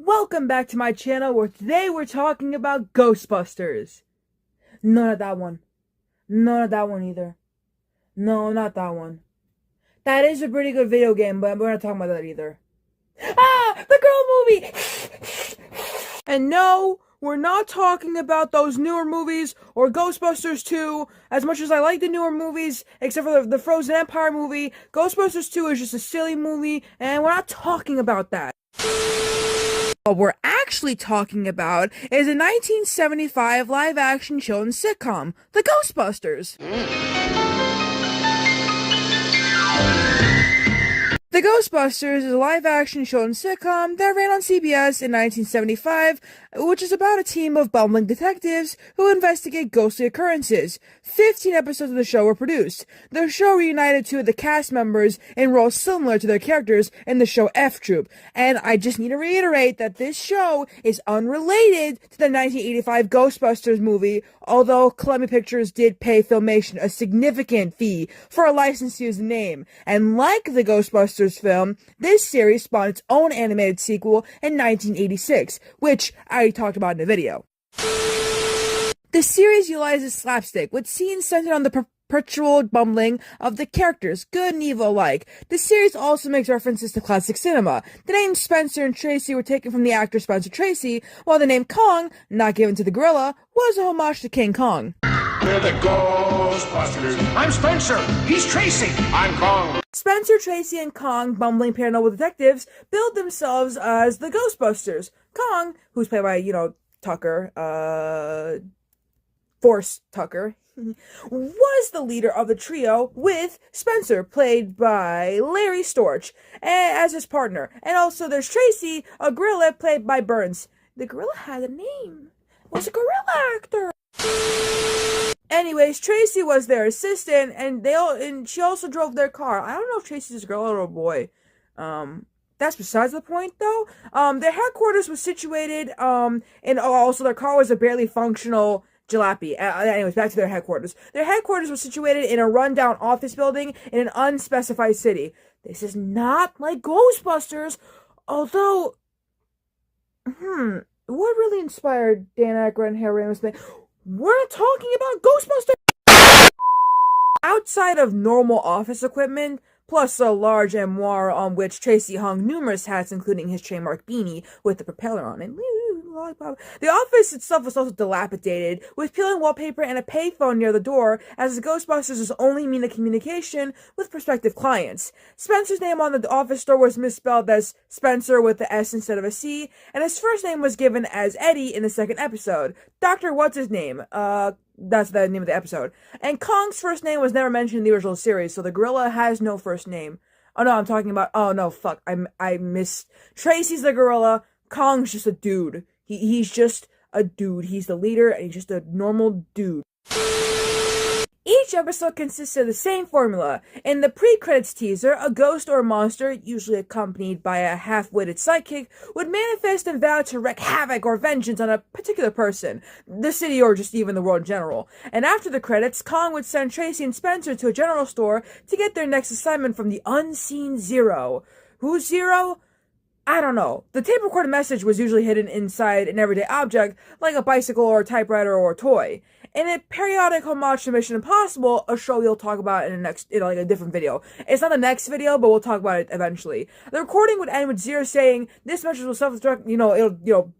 Welcome back to my channel where today we're talking about Ghostbusters. No, not that one. No, not that one either. No, not that one. That is a pretty good video game, but we're not talking about that either. Ah! The girl movie! And no, we're not talking about those newer movies or Ghostbusters 2. As much as I like the newer movies, except for the Frozen Empire movie, Ghostbusters 2 is just a silly movie, and we're not talking about that. What we're actually talking about is a 1975 live-action children's sitcom, The Ghostbusters. The Ghostbusters is a live-action children's sitcom that ran on CBS in 1975, which is about a team of bumbling detectives who investigate ghostly occurrences. 15 episodes of the show were produced. The show reunited two of the cast members in roles similar to their characters in the show F Troop. And I just need to reiterate that this show is unrelated to the 1985 Ghostbusters movie, although Columbia Pictures did pay Filmation a significant fee for a license to use the name. And like the Ghostbusters film, this series spawned its own animated sequel in 1986, which I talked about in a video. The series utilizes slapstick, with scenes centered on the perpetual bumbling of the characters, good and evil alike. The series also makes references to classic cinema. The names Spencer and Tracy were taken from the actor Spencer Tracy, while the name Kong, not given to the gorilla, was a homage to King Kong. We're the Ghostbusters. I'm Spencer. He's Tracy. I'm Kong. Spencer, Tracy, and Kong, bumbling paranormal detectives, billed themselves as the Ghostbusters. Kong, who's played by, Tucker, Force Tucker, was the leader of the trio, with Spencer, played by Larry Storch, as his partner. And also there's Tracy, a gorilla, played by Burns. The gorilla had a name. It was a gorilla actor. Anyways, Tracy was their assistant, and she also drove their car. I don't know if Tracy's a girl or a boy. That's besides the point, though. Their headquarters was situated, and also their car was a barely functional jalopy. Anyways, back to their headquarters. Their headquarters was situated in a rundown office building in an unspecified city. This is not like Ghostbusters, although, what really inspired Dan Aykroyd and Harry Ramis? We're talking about Ghostbusters! Outside of normal office equipment, plus a large armoire on which Tracy hung numerous hats, including his trademark beanie with the propeller on it. The office itself was also dilapidated, with peeling wallpaper and a payphone near the door, as the Ghostbusters' only mean of communication with prospective clients. Spencer's name on the office door was misspelled as Spencer with the S instead of a C, and his first name was given as Eddie in the second episode. Dr. What's-His-Name, that's the name of the episode. And Kong's first name was never mentioned in the original series, so the gorilla has no first name. Oh no, I'm talking about, oh no, fuck, I missed. Tracy's the gorilla, Kong's just a dude. He's just a dude. He's the leader, and he's just a normal dude. Each episode consists of the same formula. In the pre-credits teaser, a ghost or monster, usually accompanied by a half-witted sidekick, would manifest and vow to wreak havoc or vengeance on a particular person, the city, or just even the world in general. And after the credits, Kong would send Tracy and Spencer to a general store to get their next assignment from the unseen Zero. Who's Zero? I don't know. The tape recorded message was usually hidden inside an everyday object, like a bicycle or a typewriter or a toy. In a periodic homage to Mission Impossible, a show we'll talk about in a different video. It's not the next video, but we'll talk about it eventually. The recording would end with Zero saying, "This message will self-destruct,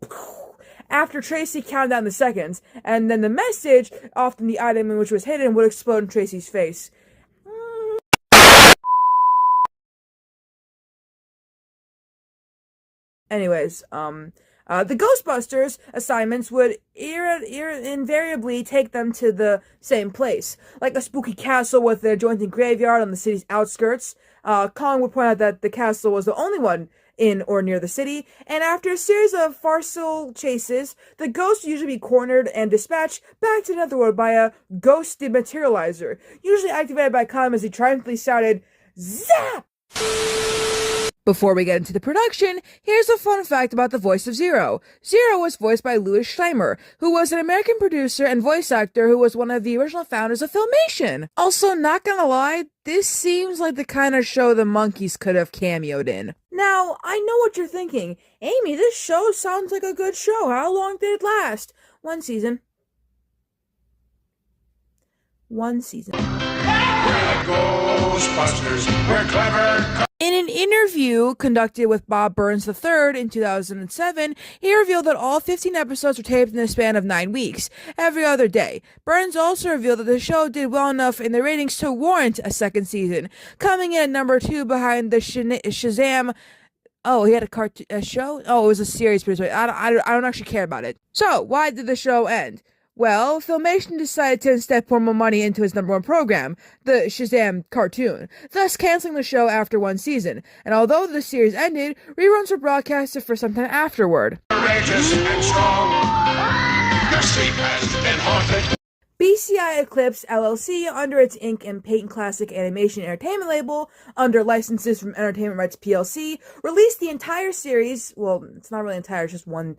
after Tracy counted down the seconds, and then the message, often the item in which it was hidden, would explode in Tracy's face." Anyways, the Ghostbusters assignments would invariably take them to the same place, like a spooky castle with an adjoining graveyard on the city's outskirts. Kong would point out that the castle was the only one in or near the city, and after a series of farcical chases, the ghosts would usually be cornered and dispatched back to the Netherworld by a ghost dematerializer, usually activated by Kong as he triumphantly shouted, "Zap!" Before we get into the production, here's a fun fact about the voice of Zero. Zero was voiced by Louis Schleimer, who was an American producer and voice actor who was one of the original founders of Filmation. Also, not gonna lie, this seems like the kind of show the Monkees could have cameoed in. Now, I know what you're thinking. Amy, this show sounds like a good show. How long did it last? One season. One season. We're the Ghostbusters. We're clever. In an interview conducted with Bob Burns III in 2007, he revealed that all 15 episodes were taped in the span of 9 weeks, every other day. Burns also revealed that the show did well enough in the ratings to warrant a second season, coming in at number 2 behind the Shazam. Oh, he had a show? Oh, it was a series producer. I don't actually care about it. So, why did the show end? Well, Filmation decided to instead pour more money into its number one program, the Shazam cartoon, thus canceling the show after one season. And although the series ended, reruns were broadcasted for some time afterward. Courageous and strong. Your sleep has been haunted. BCI Eclipse LLC, under its ink and paint classic animation entertainment label, under licenses from Entertainment Rights PLC, released the entire series. Well, it's not really entire, it's just one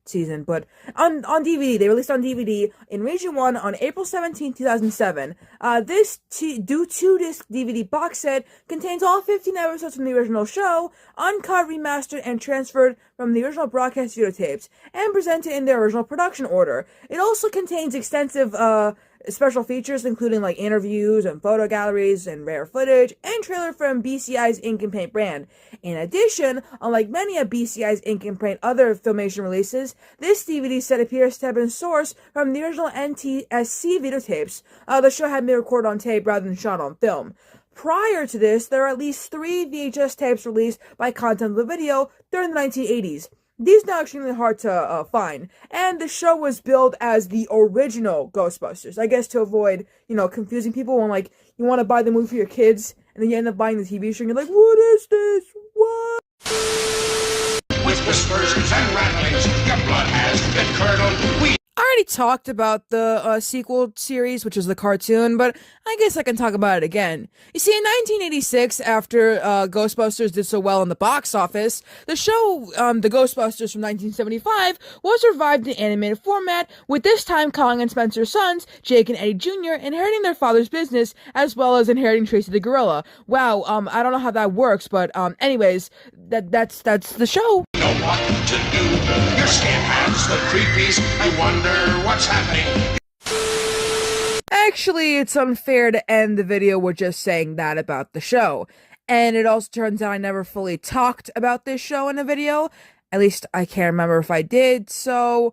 season, but on DVD. They released on DVD in Region 1 on April 17, 2007. This 2-disc DVD box set contains all 15 episodes from the original show, uncut, remastered, and transferred from the original broadcast videotapes, and presented in their original production order. It also contains extensive special features, including like interviews and photo galleries and rare footage, and trailer from BCI's Ink and Paint brand. In addition, unlike many of BCI's Ink and Paint other Filmation releases, this DVD set appears to have been sourced from the original NTSC videotapes. The show had been recorded on tape rather than shot on film. Prior to this, there are at least 3 VHS tapes released by Content of the Video during the 1980s. These are now extremely hard to find, and the show was billed as the original Ghostbusters. I guess to avoid, confusing people when, you want to buy the movie for your kids, and then you end up buying the TV show, and you're like, what is this? What? With whispers and rattlings, your blood has been curdled. We I already talked about the sequel series, which is the cartoon, but I guess I can talk about it again. You see, in 1986, after Ghostbusters did so well in the box office, the show, The Ghostbusters from 1975, was revived in animated format, with this time Colin and Spencer's sons, Jake and Eddie Jr., inheriting their father's business, as well as inheriting Tracy the Gorilla. Wow, I don't know how that works, but anyways, that's the show. know what to do. Your skin has the creepies. I wonder what's happening. Actually, it's unfair to end the video with just saying that about the show. And it also turns out I never fully talked about this show in a video. At least I can't remember if I did, so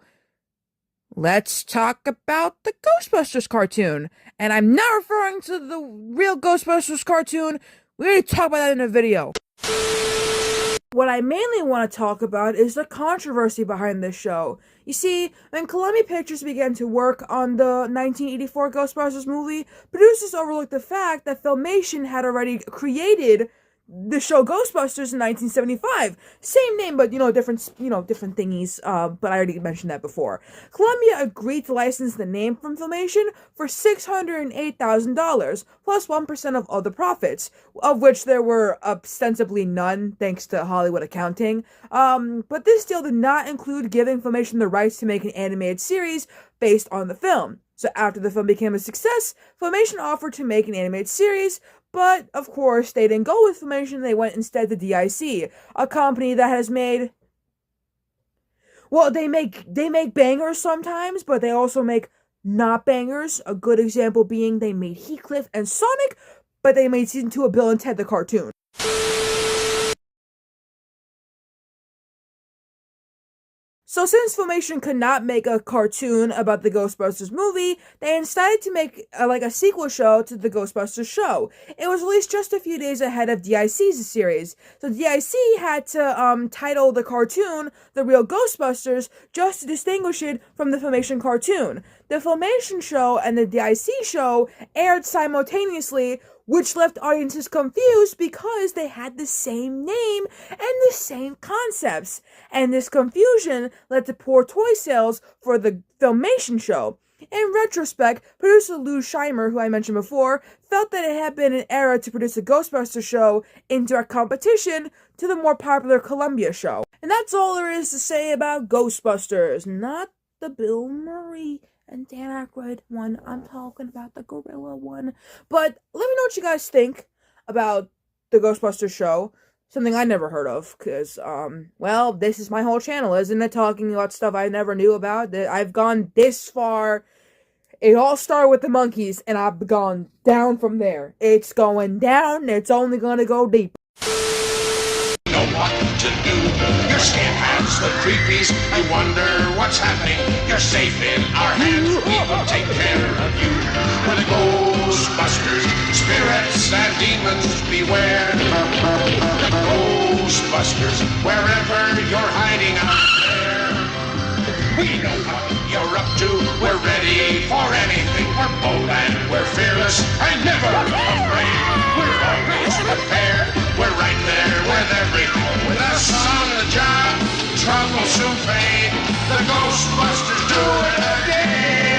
let's talk about the Ghostbusters cartoon. And I'm not referring to the real Ghostbusters cartoon. We already talked about that in a video. What I mainly want to talk about is the controversy behind this show. You see, when Columbia Pictures began to work on the 1984 Ghostbusters movie, producers overlooked the fact that Filmation had already created the show Ghostbusters in 1975. Same name, but different thingies. But I already mentioned that before. Columbia agreed to license the name from Filmation for $608,000 plus 1% of all the profits, of which there were ostensibly none thanks to Hollywood accounting. But this deal did not include giving Filmation the rights to make an animated series based on the film. So after the film became a success, Filmation offered to make an animated series. But, of course, they didn't go with Filmation, they went instead to DIC, a company that has made... Well, they make bangers sometimes, but they also make not bangers. A good example being they made Heathcliff and Sonic, but they made Season 2 of Bill and Ted the cartoon. So since Filmation could not make a cartoon about the Ghostbusters movie, they decided to make a sequel show to the Ghostbusters show. It was released just a few days ahead of DIC's series. So DIC had to title the cartoon The Real Ghostbusters just to distinguish it from the Filmation cartoon. The Filmation show and the DIC show aired simultaneously, which left audiences confused because they had the same name and the same concepts. And this confusion led to poor toy sales for the Filmation show. In retrospect, producer Lou Scheimer, who I mentioned before, felt that it had been an era to produce a Ghostbusters show in direct competition to the more popular Columbia show. And that's all there is to say about Ghostbusters, not the Bill Murray and Dan Aykroyd one. I'm talking about the gorilla one. But let me know what you guys think about the Ghostbusters show. Something I never heard of, because, well, this is my whole channel, isn't it? Talking about stuff I never knew about. That I've gone this far. It all started with the monkeys, and I've gone down from there. It's going down, it's only gonna go deeper. Know what to do. Your skin has the creepies. You wonder what's happening. You're safe in our hands. We will take care of you. We're the Ghostbusters. Spirits and demons beware. The Ghostbusters. Wherever you're hiding out there. We know what you're up to. We're ready for anything. We're bold and we're fearless and never afraid. We're always prepared. We're right there with everything. With us on the job, trouble soon fade. The Ghostbusters do it again.